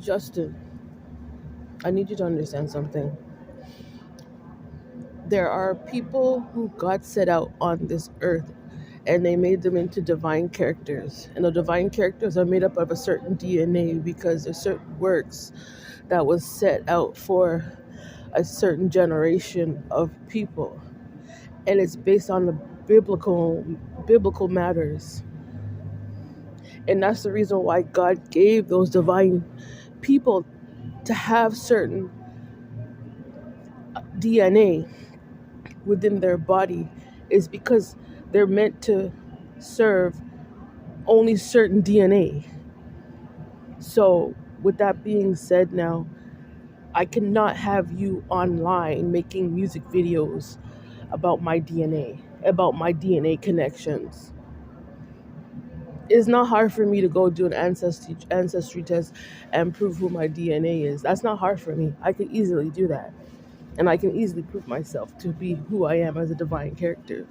Justin, I need you to understand something. There are people who God set out on this earth and they made them into divine characters. And the divine characters are made up of a certain DNA because there's certain works that was set out for a certain generation of people. And it's based on the biblical matters. And that's the reason why God gave those divine people to have certain DNA within their body is because they're meant to serve only certain DNA. So, with that being said, now I cannot have you online making music videos about my DNA, about my DNA connections. It's not hard for me to go do an ancestry test and prove who my DNA is. That's not hard for me. I can easily do that. And I can easily prove myself to be who I am as a divine character.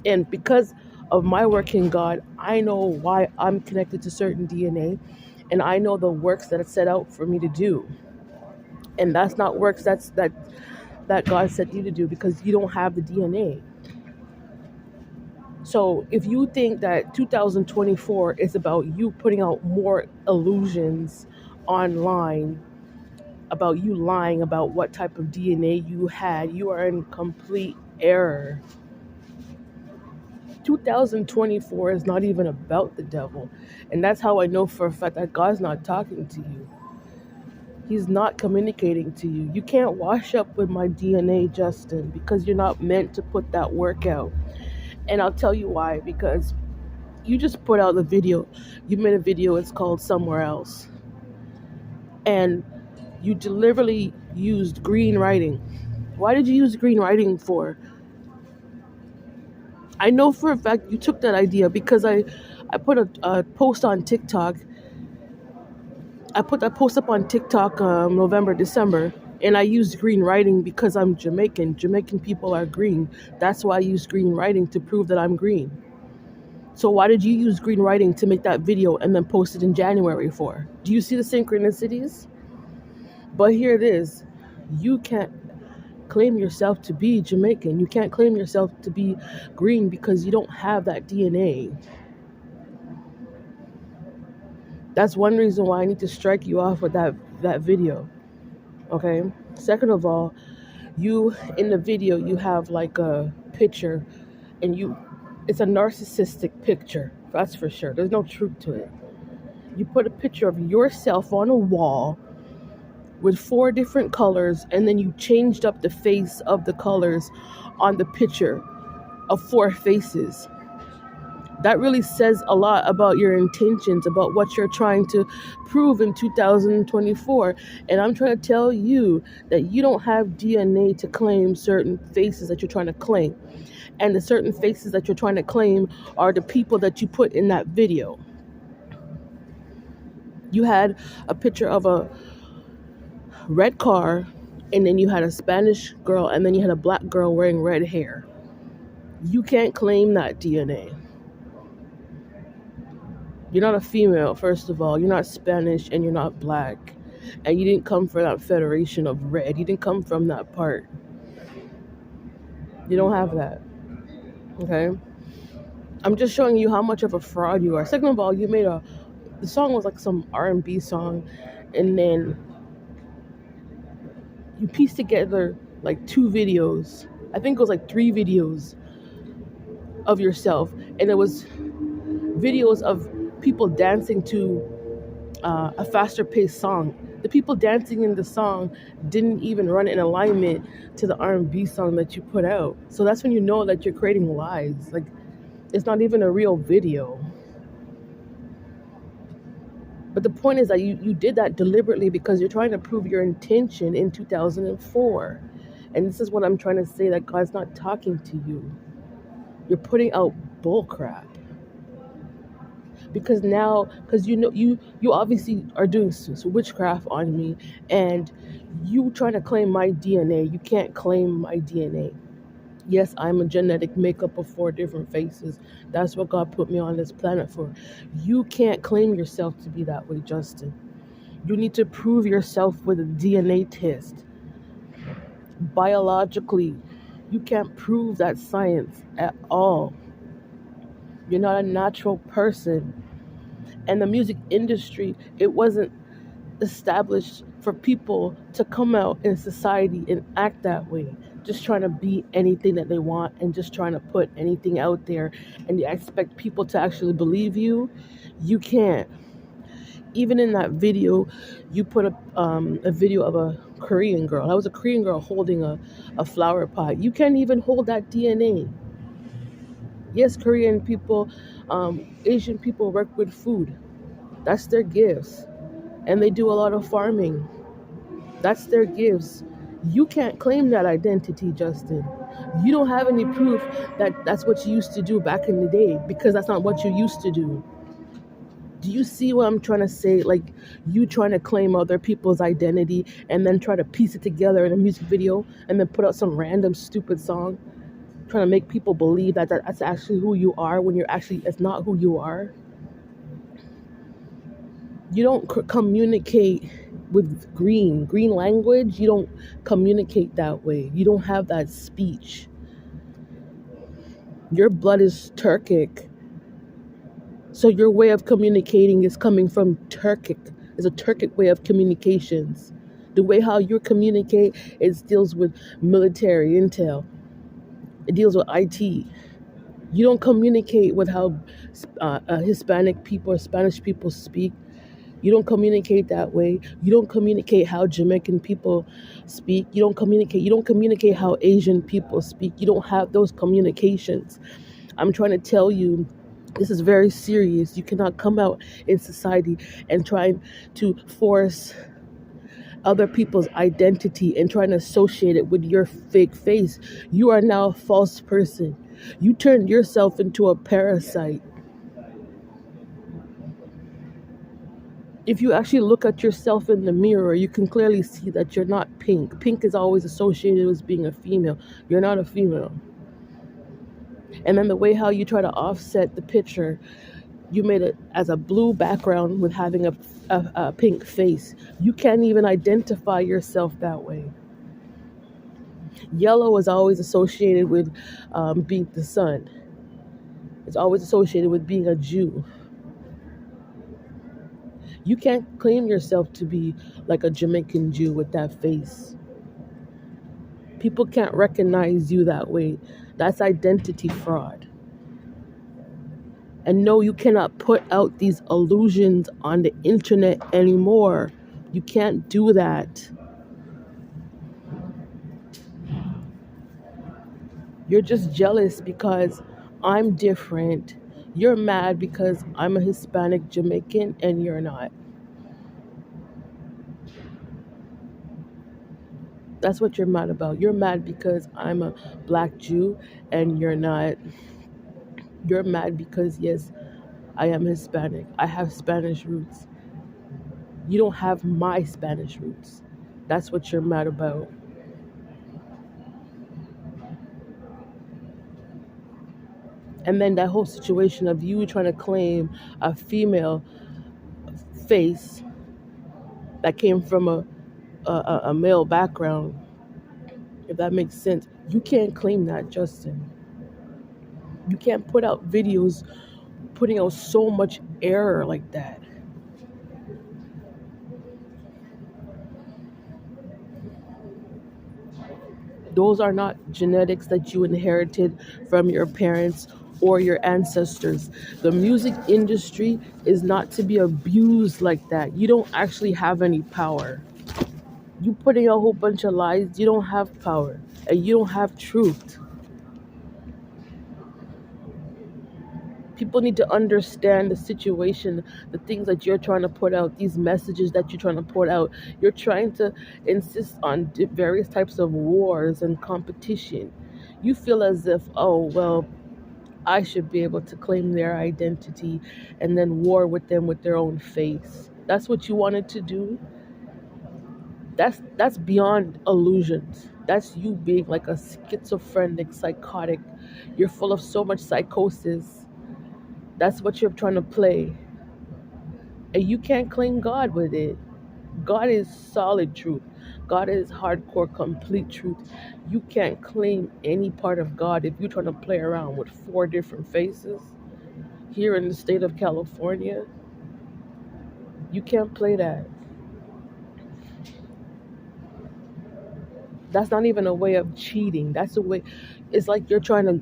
And because of my work in God, I know why I'm connected to certain DNA, and I know the works that it's set out for me to do. And that's not works that God set you to do because you don't have the DNA. So if you think that 2024 is about you putting out more illusions online, about you lying about what type of DNA you had, you are in complete error. 2024 is not even about the devil. And that's how I know for a fact that God's not talking to you. He's not communicating to you. You can't wash up with my DNA, Justin, because you're not meant to put that work out. And I'll tell you why. Because you just put out the video. You made a video, it's called Somewhere Else. And you deliberately used green writing. Why did you use green writing for? I know for a fact you took that idea because I put a post on TikTok. I put that post up on TikTok November, December, and I used green writing because I'm Jamaican. Jamaican people are green. That's why I used green writing to prove that I'm green. So why did you use green writing to make that video and then post it in January for? Do you see the synchronicities? But here it is. You can't claim yourself to be Jamaican. You can't claim yourself to be green because you don't have that DNA. That's one reason why I need to strike you off with that video. Okay? Second of all, you in the video you have like a picture and it's a narcissistic picture. That's for sure. There's no truth to it. You put a picture of yourself on a wall with 4 different colors, and then you changed up the face of the colors on the picture of 4 faces. That really says a lot about your intentions, about what you're trying to prove in 2024. And I'm trying to tell you that you don't have DNA to claim certain faces that you're trying to claim. And the certain faces that you're trying to claim are the people that you put in that video. You had a picture of a red car, and then you had a Spanish girl, and then you had a black girl wearing red hair. You can't claim that DNA. You're not a female, first of all. You're not Spanish, and you're not black. And you didn't come from that federation of red. You didn't come from that part. You don't have that. Okay? I'm just showing you how much of a fraud you are. Second of all, the song was like some R&B song, and then you pieced together like 2 videos. I think it was like 3 videos of yourself, and it was videos of people dancing to a faster paced song. The people dancing in the song didn't even run in alignment to the R&B song that you put out. So that's when you know that you're creating lies. Like, it's not even a real video. But the point is that you did that deliberately because you're trying to prove your intention in 2004. And this is what I'm trying to say, that God's not talking to you. You're putting out bullcrap. Because you obviously are doing witchcraft on me, and you trying to claim my DNA. You can't claim my DNA. Yes, I'm a genetic makeup of four different faces. That's what God put me on this planet for. You can't claim yourself to be that way, Justin. You need to prove yourself with a DNA test. Biologically, you can't prove that science at all. You're not a natural person. And the music industry, it wasn't established for people to come out in society and act that way, just trying to be anything that they want and just trying to put anything out there, and you expect people to actually believe you. You can't. Even in that video, you put a video of a Korean girl. That was a Korean girl holding a flower pot. You can't even hold that DNA. Yes, Korean people, Asian people work with food. That's their gifts. And they do a lot of farming. That's their gifts. You can't claim that identity, Justin. You don't have any proof that that's what you used to do back in the day, because that's not what you used to do. Do you see what I'm trying to say? Like, you trying to claim other people's identity and then try to piece it together in a music video and then put out some random stupid song, trying to make people believe that that's actually who you are when you're actually, it's not who you are. You don't communicate with green language. You don't communicate that way. You don't have that speech. Your blood is Turkic, so your way of communicating is coming from Turkic. It's a Turkic way of communications. The way how you communicate, it deals with military intel. It deals with IT. You don't communicate with how Hispanic people or Spanish people speak. You don't communicate that way. You don't communicate how Jamaican people speak. You don't communicate. You don't communicate how Asian people speak. You don't have those communications. I'm trying to tell you, this is very serious. You cannot come out in society and try to force other people's identity and trying to associate it with your fake face. You are now a false person. You turned yourself into a parasite. If you actually look at yourself in the mirror, you can clearly see that you're not pink. Pink is always associated with being a female. You're not a female. And then the way how you try to offset the picture, you made it as a blue background with having a pink face. You can't even identify yourself that way. Yellow is always associated with being the sun. It's always associated with being a Jew. You can't claim yourself to be like a Jamaican Jew with that face. People can't recognize you that way. That's identity fraud. And no, you cannot put out these illusions on the internet anymore. You can't do that. You're just jealous because I'm different. You're mad because I'm a Hispanic Jamaican and you're not. That's what you're mad about. You're mad because I'm a black Jew and you're not. You're mad because, yes, I am Hispanic. I have Spanish roots. You don't have my Spanish roots. That's what you're mad about. And then that whole situation of you trying to claim a female face that came from a male background, if that makes sense. You can't claim that, Justin. You can't put out videos putting out so much error like that. Those are not genetics that you inherited from your parents or your ancestors. The music industry is not to be abused like that. You don't actually have any power. You putting out a whole bunch of lies, you don't have power and you don't have truth. People need to understand the situation, the things that you're trying to put out, these messages that you're trying to put out. You're trying to insist on various types of wars and competition. You feel as if, oh, well, I should be able to claim their identity and then war with them with their own face. That's what you wanted to do. That's beyond illusions. That's you being like a schizophrenic, psychotic. You're full of so much psychosis. That's what you're trying to play. And you can't claim God with it. God is solid truth. God is hardcore, complete truth. You can't claim any part of God if you're trying to play around with four different faces here in the state of California. You can't play that. That's not even a way of cheating. That's a way. It's like you're trying to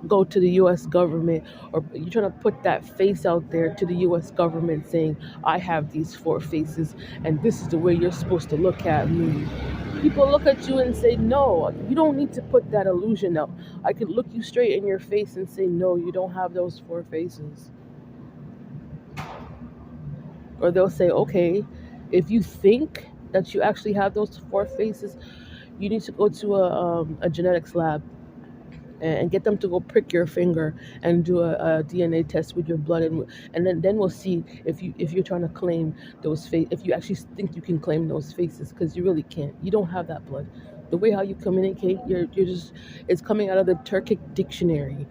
go to the US government, or you're trying to put that face out there to the US government saying, I have these four faces and this is the way you're supposed to look at me. People look at you and say, no, you don't need to put that illusion up. I could look you straight in your face and say, no, you don't have those four faces. Or they'll say, okay, if you think that you actually have those four faces, you need to go to a genetics lab and get them to go prick your finger and do a DNA test with your blood, and then we'll see if you're trying to claim those face, if you actually think you can claim those faces, because you really can't. You don't have that blood. The way how you communicate, you're just, it's coming out of the Turkic dictionary.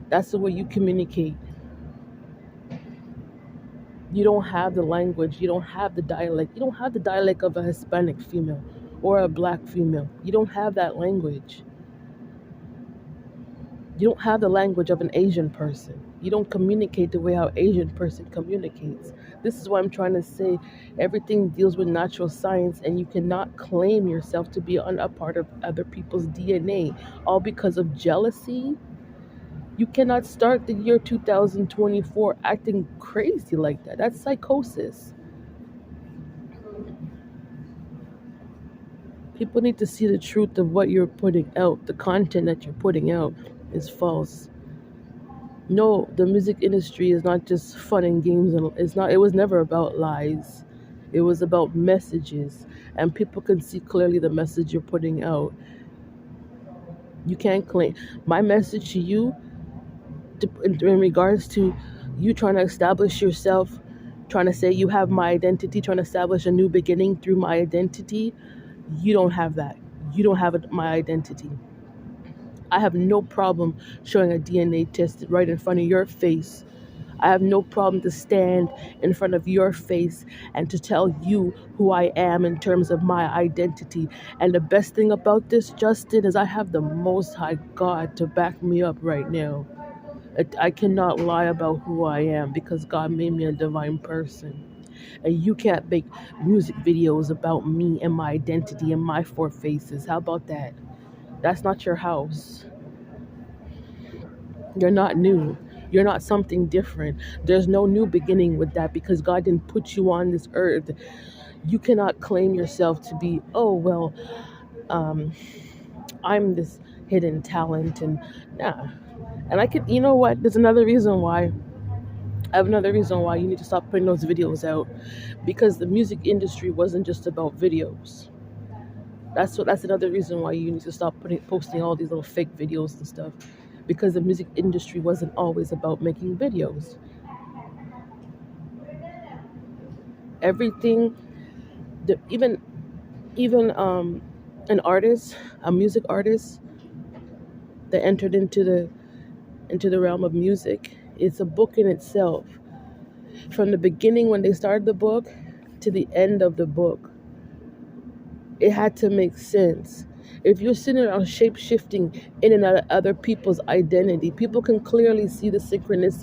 That's the way you communicate. You don't have the language. You don't have the dialect. You don't have the dialect of a Hispanic female or a black female. You don't have that language. You don't have the language of an Asian person. You don't communicate the way how Asian person communicates. This is what I'm trying to say. Everything deals with natural science, and you cannot claim yourself to be a part of other people's DNA, all because of jealousy. You cannot start the year 2024 acting crazy like that. That's psychosis. People need to see the truth of what you're putting out. The content that you're putting out is false. No, the music industry is not just fun and games, and it's not. It was never about lies. It was about messages, and people can see clearly the message you're putting out. You can't claim my message to you, in regards to you trying to establish yourself, trying to say you have my identity, trying to establish a new beginning through my identity. You don't have that. You don't have my identity. I have no problem showing a DNA test right in front of your face. I have no problem to stand in front of your face and to tell you who I am in terms of my identity. And the best thing about this, Justin, is I have the Most High God to back me up right now. I cannot lie about who I am because God made me a divine person. And you can't make music videos about me and my identity and my four faces. How about that? That's not your house. You're not new. You're not something different. There's no new beginning with that because God didn't put you on this earth. You cannot claim yourself to be, oh, well, um, I'm this hidden talent. And nah. And I could, you know what? There's another reason why. I have another reason why you need to stop putting those videos out, because the music industry wasn't just about videos. That's another reason why you need to stop posting all these little fake videos and stuff, because the music industry wasn't always about making videos. Everything, even an artist, a music artist that entered into the realm of music, it's a book in itself. From the beginning when they started the book to the end of the book, it had to make sense. If you're sitting around shape shifting in and out of other people's identity, people can clearly see the synchronicity